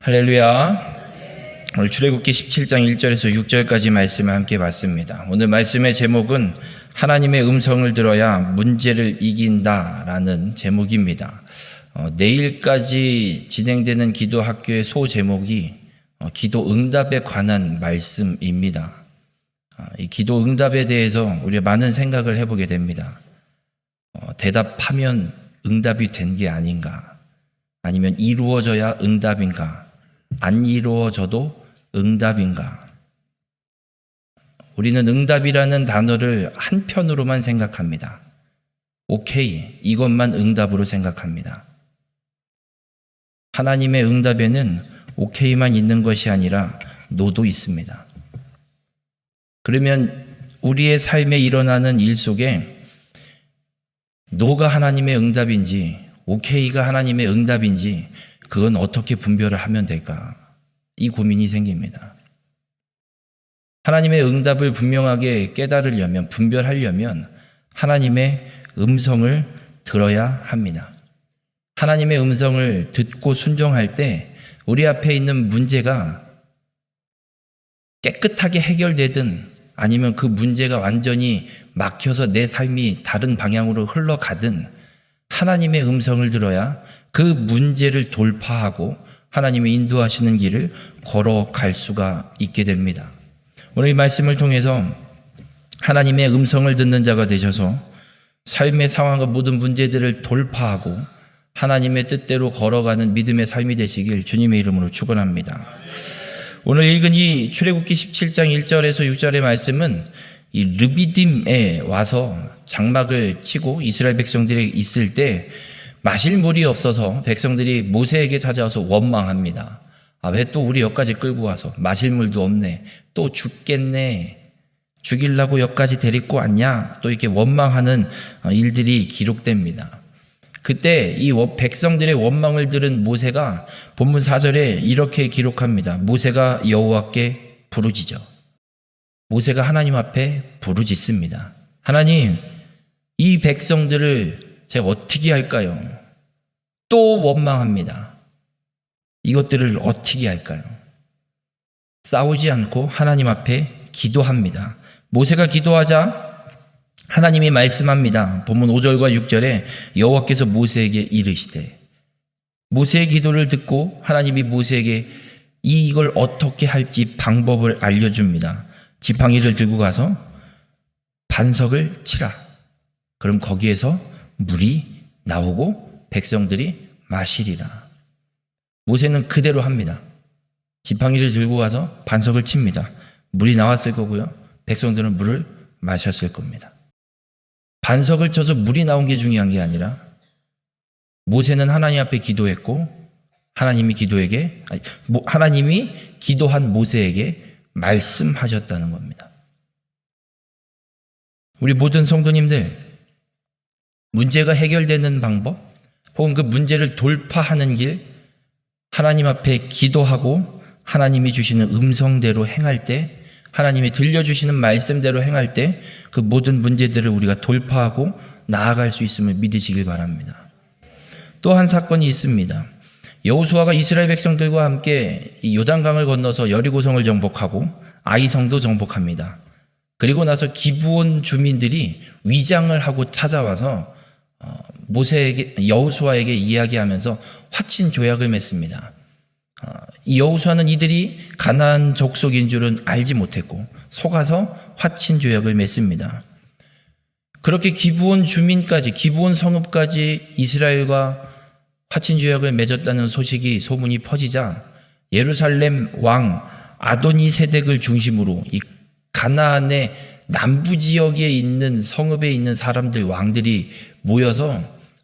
할렐루야. 오늘 출애굽기 17장 1절에서 6절까지 말씀을 함께 봤습니다. 오늘 말씀의 제목은 하나님의 음성을 들어야 문제를 이긴다라는 제목입니다. 내일까지 진행되는 기도 학교의 소제목이 기도 응답에 관한 말씀입니다. 이 기도 응답에 대해서 우리가 많은 생각을 해보게 됩니다. 대답하면 응답이 된 게 아닌가? 아니면 이루어져야 응답인가? 안 이루어져도 응답인가? 우리는 응답이라는 단어를 한편으로만 생각합니다. 오케이, 이것만 응답으로 생각합니다. 하나님의 응답에는 오케이만 있는 것이 아니라 노도 있습니다. 그러면 우리의 삶에 일어나는 일 속에 노가 하나님의 응답인지 오케이가 하나님의 응답인지 그건 어떻게 분별을 하면 될까? 이 고민이 생깁니다. 하나님의 응답을 분명하게 깨달으려면, 분별하려면 하나님의 음성을 들어야 합니다. 하나님의 음성을 듣고 순종할 때 우리 앞에 있는 문제가 깨끗하게 해결되든 아니면 그 문제가 완전히 막혀서 내 삶이 다른 방향으로 흘러가든 하나님의 음성을 들어야 그 문제를 돌파하고 하나님의 인도하시는 길을 걸어갈 수가 있게 됩니다. 오늘 이 말씀을 통해서 하나님의 음성을 듣는 자가 되셔서 삶의 상황과 모든 문제들을 돌파하고 하나님의 뜻대로 걸어가는 믿음의 삶이 되시길 주님의 이름으로 축원합니다. 오늘 읽은 이 출애굽기 17장 1절에서 6절의 말씀은 이 르비딤에 와서 장막을 치고 이스라엘 백성들이 있을 때 마실 물이 없어서 백성들이 모세에게 찾아와서 원망합니다. 왜 또 우리 여기까지 끌고 와서 마실 물도 없네. 또 죽겠네. 죽이려고 여기까지 데리고 왔냐. 또 이렇게 원망하는 일들이 기록됩니다. 그때 이 백성들의 원망을 들은 모세가 본문 4절에 이렇게 기록합니다. 모세가 여호와께 부르짖어. 모세가 하나님 앞에 부르짖습니다. 하나님, 이 백성들을 제가 어떻게 할까요? 또 원망합니다. 이것들을 어떻게 할까요? 싸우지 않고 하나님 앞에 기도합니다. 모세가 기도하자 하나님이 말씀합니다. 본문 5절과 6절에 여호와께서 모세에게 이르시되, 모세의 기도를 듣고 하나님이 모세에게 이걸 어떻게 할지 방법을 알려줍니다. 지팡이를 들고 가서 반석을 치라. 그럼 거기에서 물이 나오고 백성들이 마시리라. 모세는 그대로 합니다. 지팡이를 들고 가서 반석을 칩니다. 물이 나왔을 거고요. 백성들은 물을 마셨을 겁니다. 반석을 쳐서 물이 나온 게 중요한 게 아니라 모세는 하나님 앞에 기도했고 하나님이 기도한 모세에게 말씀하셨다는 겁니다. 우리 모든 성도님들, 문제가 해결되는 방법 혹은 그 문제를 돌파하는 길, 하나님 앞에 기도하고 하나님이 주시는 음성대로 행할 때, 하나님이 들려주시는 말씀대로 행할 때 그 모든 문제들을 우리가 돌파하고 나아갈 수 있음을 믿으시길 바랍니다. 또 한 사건이 있습니다. 여호수아가 이스라엘 백성들과 함께 이 요단강을 건너서 여리고성을 정복하고 아이성도 정복합니다. 그리고 나서 기브온 주민들이 위장을 하고 찾아와서 여호수아에게 이야기하면서 화친 조약을 맺습니다. 이 여호수아는 이들이 가나안 족속인 줄은 알지 못했고 속아서 화친 조약을 맺습니다. 그렇게 기브온 주민까지, 기브온 성읍까지 이스라엘과 화친 조약을 맺었다는 소문이 퍼지자 예루살렘 왕 아도니세덱을 중심으로 이 가나안의 남부 지역에 있는 성읍에 있는 사람들, 왕들이 모여서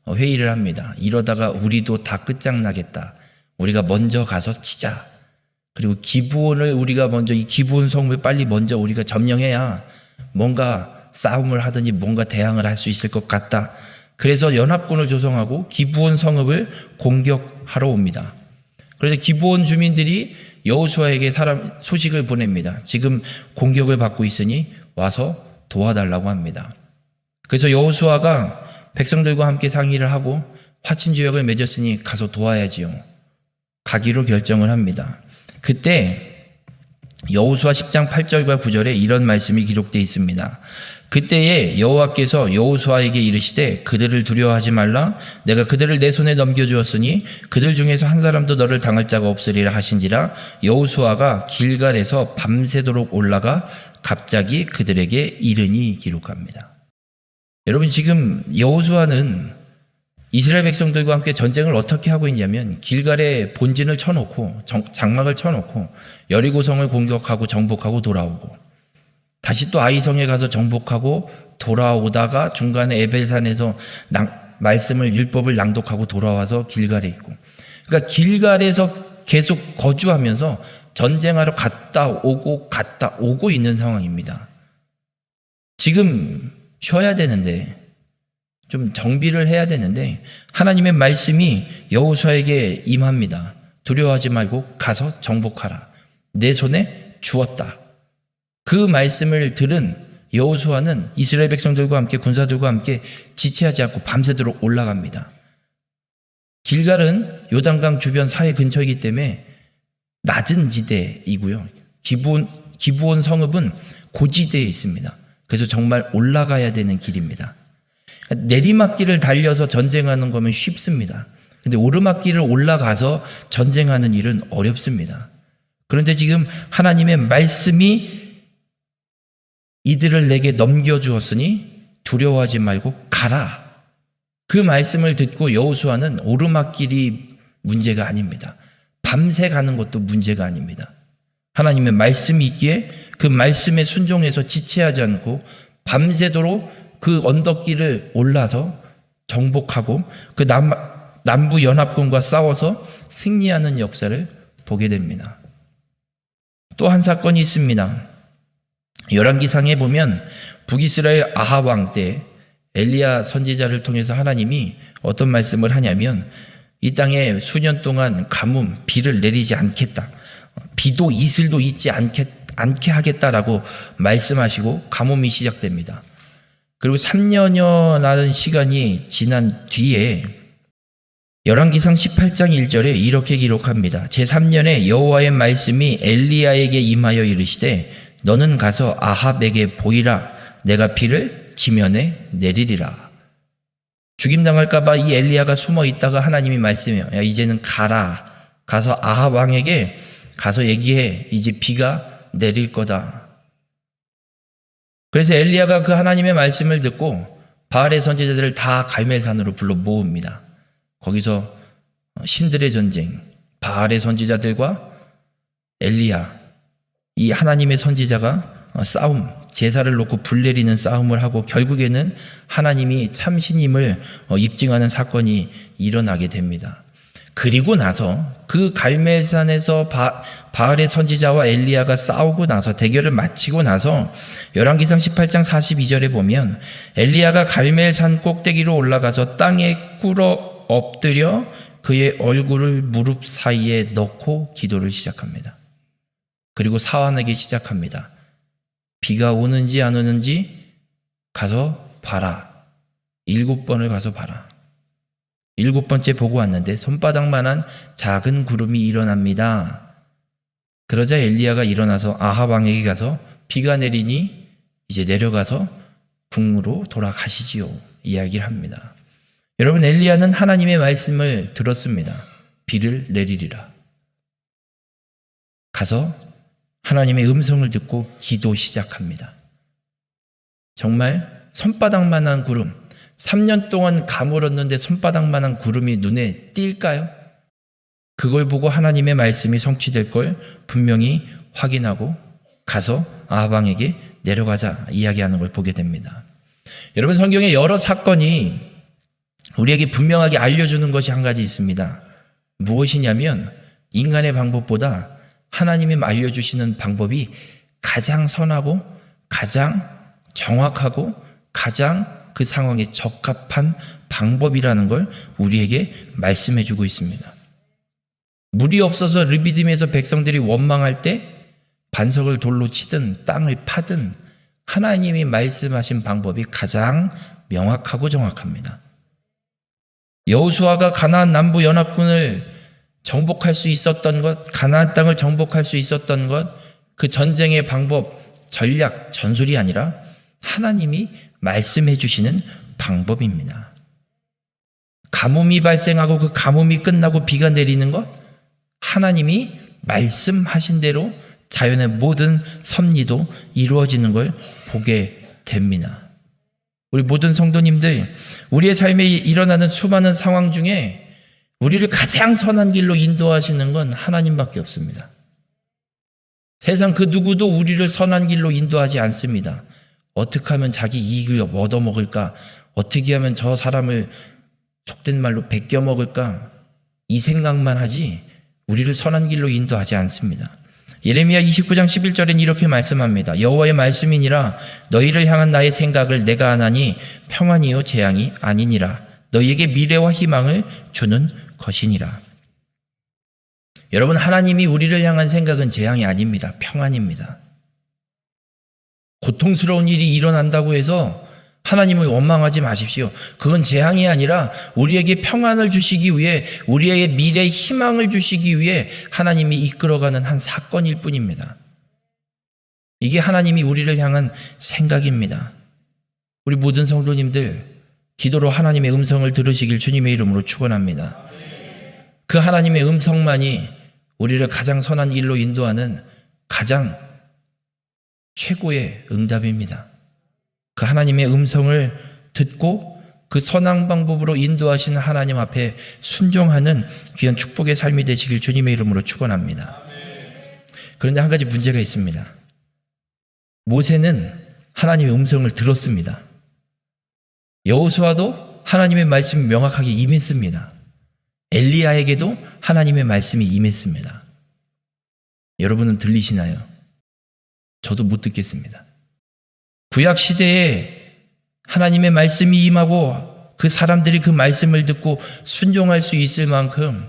회의를 합니다. 이러다가 우리도 다 끝장나겠다. 우리가 먼저 가서 치자. 그리고 기브온을 우리가 먼저, 이 기브온 성읍을 빨리 먼저 우리가 점령해야 뭔가 싸움을 하든지 뭔가 대항을 할 수 있을 것 같다. 그래서 연합군을 조성하고 기브온 성읍을 공격하러 옵니다. 그래서 기브온 주민들이 여호수아에게 소식을 보냅니다. 지금 공격을 받고 있으니 와서 도와달라고 합니다. 그래서 여호수아가 백성들과 함께 상의를 하고 화친 조약을 맺었으니 가서 도와야지요. 가기로 결정을 합니다. 그때 여호수아 10장 8절과 9절에 이런 말씀이 기록되어 있습니다. 그때에 여호와께서 여호수아에게 이르시되 그들을 두려워하지 말라. 내가 그들을 내 손에 넘겨주었으니 그들 중에서 한 사람도 너를 당할 자가 없으리라 하신지라. 여호수아가 길갈에서 밤새도록 올라가 갑자기 그들에게 이르니 기록합니다. 여러분, 지금 여호수아는 이스라엘 백성들과 함께 전쟁을 어떻게 하고 있냐면 길갈에 본진을 쳐놓고 장막을 쳐놓고 여리고성을 공격하고 정복하고 돌아오고, 다시 또 아이성에 가서 정복하고 돌아오다가 중간에 에벨산에서 말씀을 율법을 낭독하고 돌아와서 길갈에 있고, 그러니까 길갈에서 계속 거주하면서 전쟁하러 갔다 오고 있는 상황입니다. 지금 쉬어야 되는데, 좀 정비를 해야 되는데 하나님의 말씀이 여호수아에게 임합니다. 두려워하지 말고 가서 정복하라. 내 손에 주었다. 그 말씀을 들은 여호수아는 이스라엘 백성들과 함께 군사들과 함께 지체하지 않고 밤새도록 올라갑니다. 길갈은 요단강 주변 사해 근처이기 때문에 낮은 지대이고요. 기브온 성읍은 고지대에 있습니다. 그래서 정말 올라가야 되는 길입니다. 내리막길을 달려서 전쟁하는 거면 쉽습니다. 근데 오르막길을 올라가서 전쟁하는 일은 어렵습니다. 그런데 지금 하나님의 말씀이 이들을 내게 넘겨주었으니 두려워하지 말고 가라. 그 말씀을 듣고 여호수아는 오르막길이 문제가 아닙니다. 밤새 가는 것도 문제가 아닙니다. 하나님의 말씀이 있기에 그 말씀에 순종해서 지체하지 않고 밤새도록 그 언덕길을 올라서 정복하고 그 남부 연합군과 싸워서 승리하는 역사를 보게 됩니다. 또 한 사건이 있습니다. 열왕기상에 보면 북이스라엘 아합 왕 때 엘리야 선지자를 통해서 하나님이 어떤 말씀을 하냐면 이 땅에 수년 동안 가뭄, 비를 내리지 않겠다. 비도 이슬도 있지 않게 하겠다라고 말씀하시고 가뭄이 시작됩니다. 그리고 3년여 나는 시간이 지난 뒤에 열왕기상 18장 1절에 이렇게 기록합니다. 제3년에 여호와의 말씀이 엘리야에게 임하여 이르시되 너는 가서 아합에게 보이라. 내가 비를 지면에 내리리라. 죽임당할까 봐 이 엘리야가 숨어 있다가 하나님이 말씀해요. 야, 이제는 가라. 가서 아합 왕에게 가서 얘기해. 이제 비가 내릴 거다. 그래서 엘리야가 그 하나님의 말씀을 듣고 바알의 선지자들을 다 갈멜산으로 불러 모읍니다. 거기서 신들의 전쟁, 바알의 선지자들과 엘리야, 이 하나님의 선지자가 싸움, 제사를 놓고 불 내리는 싸움을 하고 결국에는 하나님이 참신임을 입증하는 사건이 일어나게 됩니다. 그리고 나서 그 갈멜산에서 바알의 선지자와 엘리야가 싸우고 나서 대결을 마치고 나서 열왕기상 18장 42절에 보면 엘리야가 갈멜산 꼭대기로 올라가서 땅에 꿇어 엎드려 그의 얼굴을 무릎 사이에 넣고 기도를 시작합니다. 그리고 사환하기 시작합니다. 비가 오는지 안 오는지 가서 봐라. 7번을 가서 봐라. 7번째 보고 왔는데 손바닥만한 작은 구름이 일어납니다. 그러자 엘리야가 일어나서 아합 왕에게 가서 비가 내리니 이제 내려가서 궁으로 돌아가시지요. 이야기를 합니다. 여러분, 엘리야는 하나님의 말씀을 들었습니다. 비를 내리리라. 가서 하나님의 음성을 듣고 기도 시작합니다. 정말 손바닥만한 구름, 3년 동안 가물었는데 손바닥만한 구름이 눈에 띌까요? 그걸 보고 하나님의 말씀이 성취될 걸 분명히 확인하고 가서 아합 왕에게 내려가자 이야기하는 걸 보게 됩니다. 여러분, 성경에 여러 사건이 우리에게 분명하게 알려주는 것이 한 가지 있습니다. 무엇이냐면 인간의 방법보다 하나님이 알려주시는 방법이 가장 선하고 가장 정확하고 가장 그 상황에 적합한 방법이라는 걸 우리에게 말씀해주고 있습니다. 물이 없어서 르비딤에서 백성들이 원망할 때 반석을 돌로 치든 땅을 파든 하나님이 말씀하신 방법이 가장 명확하고 정확합니다. 여호수아가 가나안 남부 연합군을 정복할 수 있었던 것, 가나안 땅을 정복할 수 있었던 것, 그 전쟁의 방법, 전략, 전술이 아니라 하나님이 말씀해 주시는 방법입니다. 가뭄이 발생하고 그 가뭄이 끝나고 비가 내리는 것, 하나님이 말씀하신 대로 자연의 모든 섭리도 이루어지는 걸 보게 됩니다. 우리 모든 성도님들, 우리의 삶에 일어나는 수많은 상황 중에 우리를 가장 선한 길로 인도하시는 건 하나님밖에 없습니다. 세상 그 누구도 우리를 선한 길로 인도하지 않습니다. 어떻게 하면 자기 이익을 얻어먹을까? 어떻게 하면 저 사람을 속된 말로 베껴먹을까? 이 생각만 하지 우리를 선한 길로 인도하지 않습니다. 예레미야 29장 11절엔 이렇게 말씀합니다. 여호와의 말씀이니라 너희를 향한 나의 생각을 내가 아나니 평안이요 재앙이 아니니라. 너희에게 미래와 희망을 주는 것이니라. 여러분, 하나님이 우리를 향한 생각은 재앙이 아닙니다. 평안입니다. 고통스러운 일이 일어난다고 해서 하나님을 원망하지 마십시오. 그건 재앙이 아니라 우리에게 평안을 주시기 위해, 우리에게 미래의 희망을 주시기 위해 하나님이 이끌어가는 한 사건일 뿐입니다. 이게 하나님이 우리를 향한 생각입니다. 우리 모든 성도님들, 기도로 하나님의 음성을 들으시길 주님의 이름으로 축원합니다. 그 하나님의 음성만이 우리를 가장 선한 길로 인도하는 가장 최고의 응답입니다. 그 하나님의 음성을 듣고 그 선한 방법으로 인도하시는 하나님 앞에 순종하는 귀한 축복의 삶이 되시길 주님의 이름으로 축원합니다. 그런데 한 가지 문제가 있습니다. 모세는 하나님의 음성을 들었습니다. 여호수아도 하나님의 말씀이 명확하게 임했습니다. 엘리야에게도 하나님의 말씀이 임했습니다. 여러분은 들리시나요? 저도 못 듣겠습니다. 구약 시대에 하나님의 말씀이 임하고 그 사람들이 그 말씀을 듣고 순종할 수 있을 만큼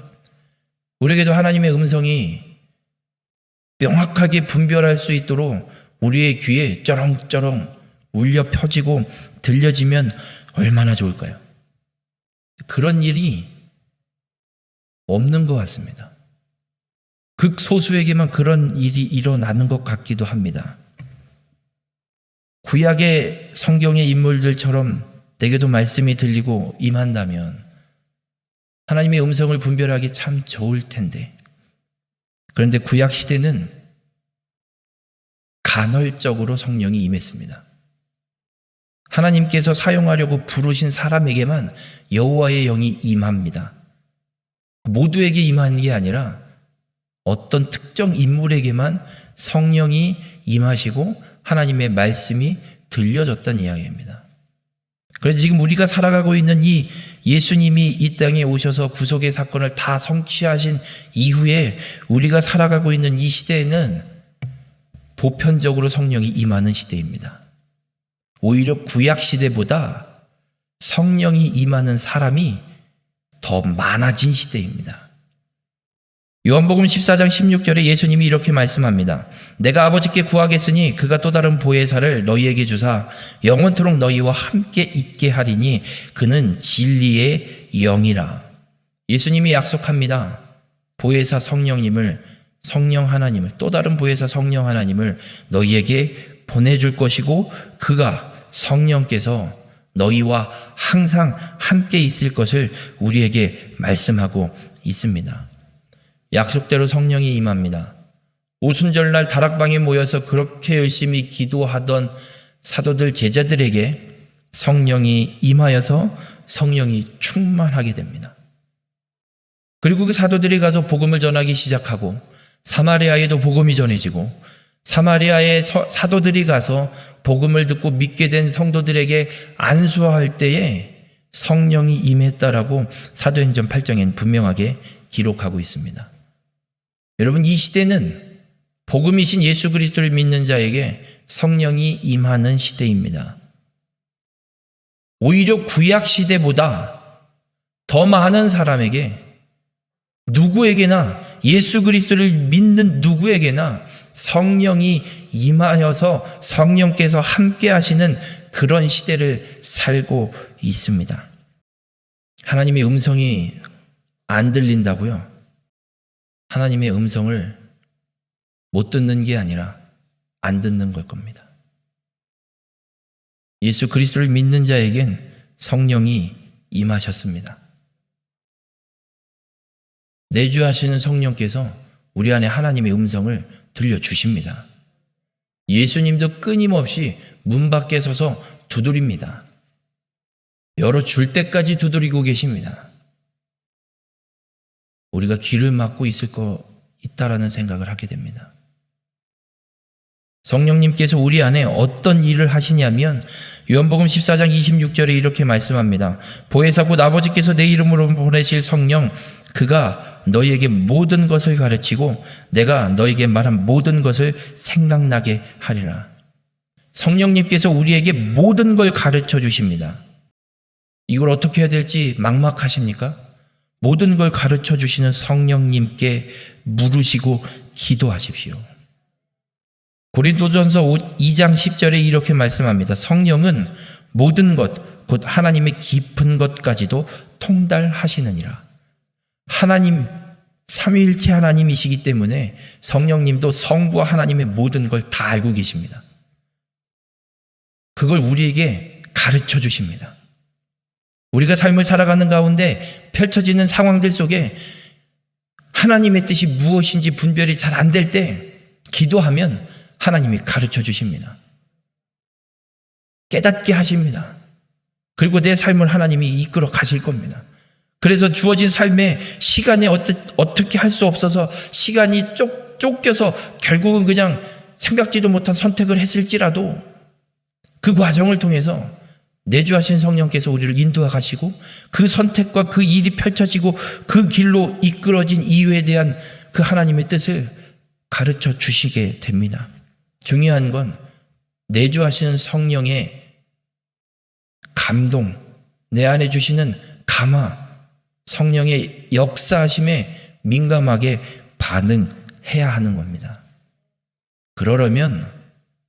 우리에게도 하나님의 음성이 명확하게 분별할 수 있도록 우리의 귀에 쩌렁쩌렁 울려 펴지고 들려지면 얼마나 좋을까요? 그런 일이 없는 것 같습니다. 극소수에게만 그런 일이 일어나는 것 같기도 합니다. 구약의 성경의 인물들처럼 내게도 말씀이 들리고 임한다면 하나님의 음성을 분별하기 참 좋을 텐데, 그런데 구약 시대는 간헐적으로 성령이 임했습니다. 하나님께서 사용하려고 부르신 사람에게만 여호와의 영이 임합니다. 모두에게 임하는 게 아니라 어떤 특정 인물에게만 성령이 임하시고 하나님의 말씀이 들려졌다는 이야기입니다. 그래서 지금 우리가 살아가고 있는 이 예수님이 이 땅에 오셔서 구속의 사건을 다 성취하신 이후에 우리가 살아가고 있는 이 시대에는 보편적으로 성령이 임하는 시대입니다. 오히려 구약 시대보다 성령이 임하는 사람이 더 많아진 시대입니다. 요한복음 14장 16절에 예수님이 이렇게 말씀합니다. 내가 아버지께 구하겠으니 그가 또 다른 보혜사를 너희에게 주사 영원토록 너희와 함께 있게 하리니 그는 진리의 영이라. 예수님이 약속합니다. 보혜사 성령님을, 성령 하나님을, 또 다른 보혜사 성령 하나님을 너희에게 보내줄 것이고 그가 성령께서 너희와 항상 함께 있을 것을 우리에게 말씀하고 있습니다. 약속대로 성령이 임합니다. 오순절날 다락방에 모여서 그렇게 열심히 기도하던 사도들 제자들에게 성령이 임하여서 성령이 충만하게 됩니다. 그리고 그 사도들이 가서 복음을 전하기 시작하고 사마리아에도 복음이 전해지고 사마리아의 사도들이 가서 복음을 듣고 믿게 된 성도들에게 안수할 때에 성령이 임했다라고 사도행전 8장엔 분명하게 기록하고 있습니다. 여러분, 이 시대는 복음이신 예수 그리스도를 믿는 자에게 성령이 임하는 시대입니다. 오히려 구약 시대보다 더 많은 사람에게, 누구에게나, 예수 그리스도를 믿는 누구에게나 성령이 임하여서 성령께서 함께 하시는 그런 시대를 살고 있습니다. 하나님의 음성이 안 들린다고요? 하나님의 음성을 못 듣는 게 아니라 안 듣는 걸 겁니다. 예수 그리스도를 믿는 자에겐 성령이 임하셨습니다. 내주하시는 성령께서 우리 안에 하나님의 음성을 들려주십니다. 예수님도 끊임없이 문 밖에 서서 두드립니다. 열어줄 때까지 두드리고 계십니다. 우리가 귀를 막고 있다라는 생각을 하게 됩니다. 성령님께서 우리 안에 어떤 일을 하시냐면 요한복음 14장 26절에 이렇게 말씀합니다. 보혜사 곧 아버지께서 내 이름으로 보내실 성령 그가 너희에게 모든 것을 가르치고 내가 너희에게 말한 모든 것을 생각나게 하리라. 성령님께서 우리에게 모든 걸 가르쳐 주십니다. 이걸 어떻게 해야 될지 막막하십니까? 모든 걸 가르쳐 주시는 성령님께 물으시고 기도하십시오. 고린도전서 2장 10절에 이렇게 말씀합니다. 성령은 모든 것, 곧 하나님의 깊은 것까지도 통달하시느니라. 하나님, 삼위일체 하나님이시기 때문에 성령님도 성부와 하나님의 모든 걸 다 알고 계십니다. 그걸 우리에게 가르쳐 주십니다. 우리가 삶을 살아가는 가운데 펼쳐지는 상황들 속에 하나님의 뜻이 무엇인지 분별이 잘 안 될 때 기도하면 하나님이 가르쳐 주십니다. 깨닫게 하십니다. 그리고 내 삶을 하나님이 이끌어 가실 겁니다. 그래서 주어진 삶에 시간에 어떻게 할 수 없어서 시간이 쫓겨서 결국은 그냥 생각지도 못한 선택을 했을지라도 그 과정을 통해서 내주하신 성령께서 우리를 인도하 가시고 그 선택과 그 일이 펼쳐지고 그 길로 이끌어진 이유에 대한 그 하나님의 뜻을 가르쳐 주시게 됩니다. 중요한 건 내주하시는 성령의 감동, 내 안에 주시는 감화, 성령의 역사하심에 민감하게 반응해야 하는 겁니다. 그러려면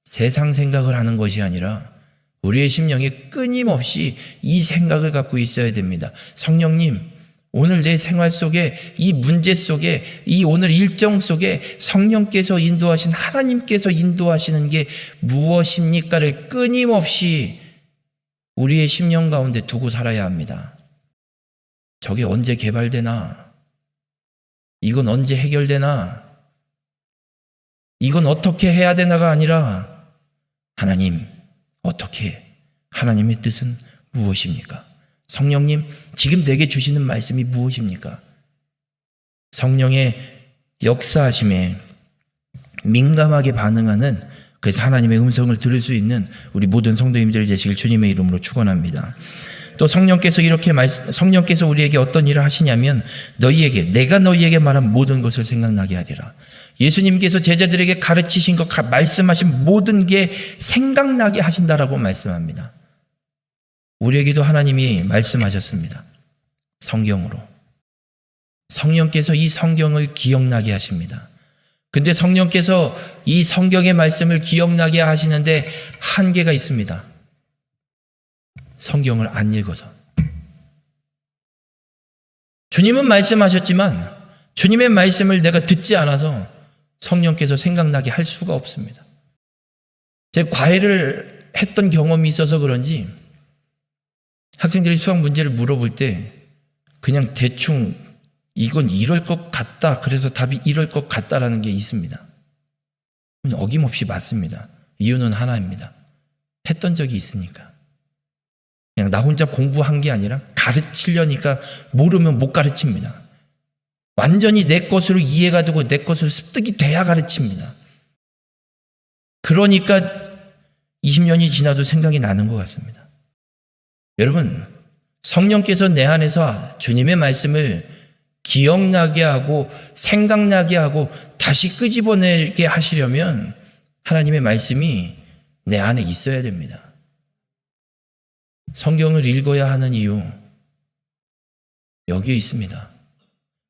세상 생각을 하는 것이 아니라 우리의 심령에 끊임없이 이 생각을 갖고 있어야 됩니다. 성령님, 오늘 내 생활 속에 이 문제 속에 이 오늘 일정 속에 성령께서 인도하신 하나님께서 인도하시는 게 무엇입니까를 끊임없이 우리의 심령 가운데 두고 살아야 합니다. 저게 언제 개발되나? 이건 언제 해결되나? 이건 어떻게 해야 되나가 아니라 하나님, 어떻게? 하나님의 뜻은 무엇입니까? 성령님, 지금 내게 주시는 말씀이 무엇입니까? 성령의 역사하심에 민감하게 반응하는 그래서 하나님의 음성을 들을 수 있는 우리 모든 성도님들이 되시길 주님의 이름으로 축원합니다. 또 성령께서 우리에게 어떤 일을 하시냐면 내가 너희에게 말한 모든 것을 생각나게 하리라. 예수님께서 제자들에게 가르치신 것, 말씀하신 모든 게 생각나게 하신다라고 말씀합니다. 우리에게도 하나님이 말씀하셨습니다. 성경으로. 성령께서 이 성경을 기억나게 하십니다. 근데 성령께서 이 성경의 말씀을 기억나게 하시는데 한계가 있습니다. 성경을 안 읽어서. 주님은 말씀하셨지만 주님의 말씀을 내가 듣지 않아서 성령께서 생각나게 할 수가 없습니다. 제가 과외를 했던 경험이 있어서 그런지 학생들이 수학 문제를 물어볼 때 그냥 대충 이건 이럴 것 같다. 그래서 답이 이럴 것 같다라는 게 있습니다. 어김없이 맞습니다. 이유는 하나입니다. 했던 적이 있으니까. 그냥 나 혼자 공부한 게 아니라 가르치려니까 모르면 못 가르칩니다. 완전히 내 것으로 이해가 되고 내 것으로 습득이 돼야 가르칩니다. 그러니까 20년이 지나도 생각이 나는 것 같습니다. 여러분, 성령께서 내 안에서 주님의 말씀을 기억나게 하고 생각나게 하고 다시 끄집어내게 하시려면 하나님의 말씀이 내 안에 있어야 됩니다. 성경을 읽어야 하는 이유 여기에 있습니다.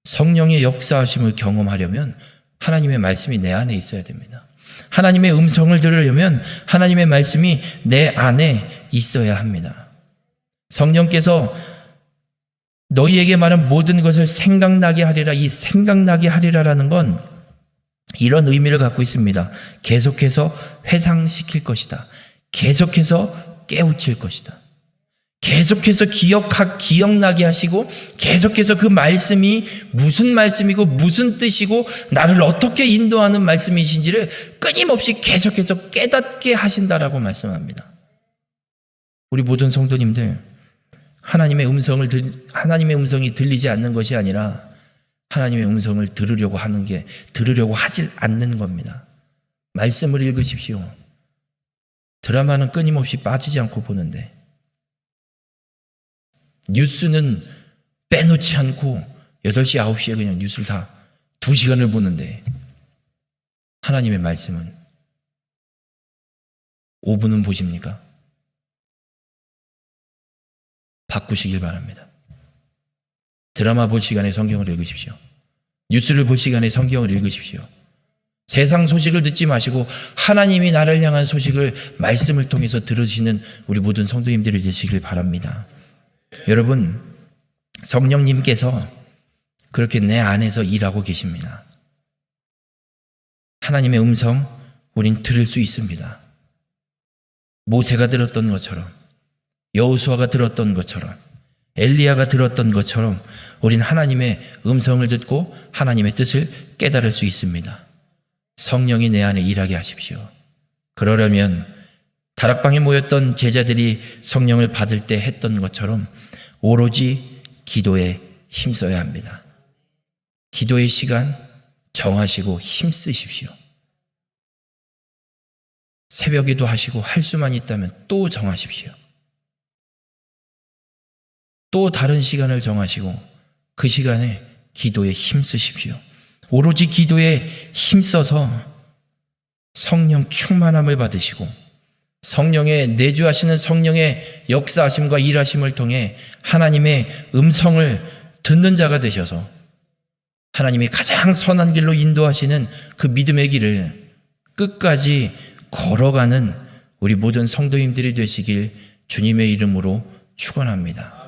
성령의 역사하심을 경험하려면 하나님의 말씀이 내 안에 있어야 됩니다. 하나님의 음성을 들으려면 하나님의 말씀이 내 안에 있어야 합니다. 성령께서 너희에게 말한 모든 것을 생각나게 하리라. 이 생각나게 하리라라는 건 이런 의미를 갖고 있습니다. 계속해서 회상시킬 것이다. 계속해서 깨우칠 것이다. 계속해서 기억나게 하시고, 계속해서 그 말씀이 무슨 말씀이고 무슨 뜻이고 나를 어떻게 인도하는 말씀이신지를 끊임없이 계속해서 깨닫게 하신다라고 말씀합니다. 우리 모든 성도님들, 하나님의 음성이 들리지 않는 것이 아니라 하나님의 음성을 들으려고 하지 않는 겁니다. 말씀을 읽으십시오. 드라마는 끊임없이 빠지지 않고 보는데, 뉴스는 빼놓지 않고 8시, 9시에 그냥 뉴스를 다 2시간을 보는데, 하나님의 말씀은 5분은 보십니까? 바꾸시길 바랍니다. 드라마 볼 시간에 성경을 읽으십시오. 뉴스를 볼 시간에 성경을 읽으십시오. 세상 소식을 듣지 마시고 하나님이 나를 향한 소식을 말씀을 통해서 들으시는 우리 모든 성도님들이 되시길 바랍니다. 여러분, 성령님께서 그렇게 내 안에서 일하고 계십니다. 하나님의 음성 우린 들을 수 있습니다. 모세가 들었던 것처럼, 여호수아가 들었던 것처럼, 엘리야가 들었던 것처럼 우린 하나님의 음성을 듣고 하나님의 뜻을 깨달을 수 있습니다. 성령이 내 안에 일하게 하십시오. 그러려면 다락방에 모였던 제자들이 성령을 받을 때 했던 것처럼 오로지 기도에 힘써야 합니다. 기도의 시간 정하시고 힘쓰십시오. 새벽에도 하시고 할 수만 있다면 또 정하십시오. 또 다른 시간을 정하시고 그 시간에 기도에 힘쓰십시오. 오로지 기도에 힘써서 성령 충만함을 받으시고 성령의 내주하시는 성령의 역사하심과 일하심을 통해 하나님의 음성을 듣는 자가 되셔서 하나님이 가장 선한 길로 인도하시는 그 믿음의 길을 끝까지 걸어가는 우리 모든 성도님들이 되시길 주님의 이름으로 축원합니다.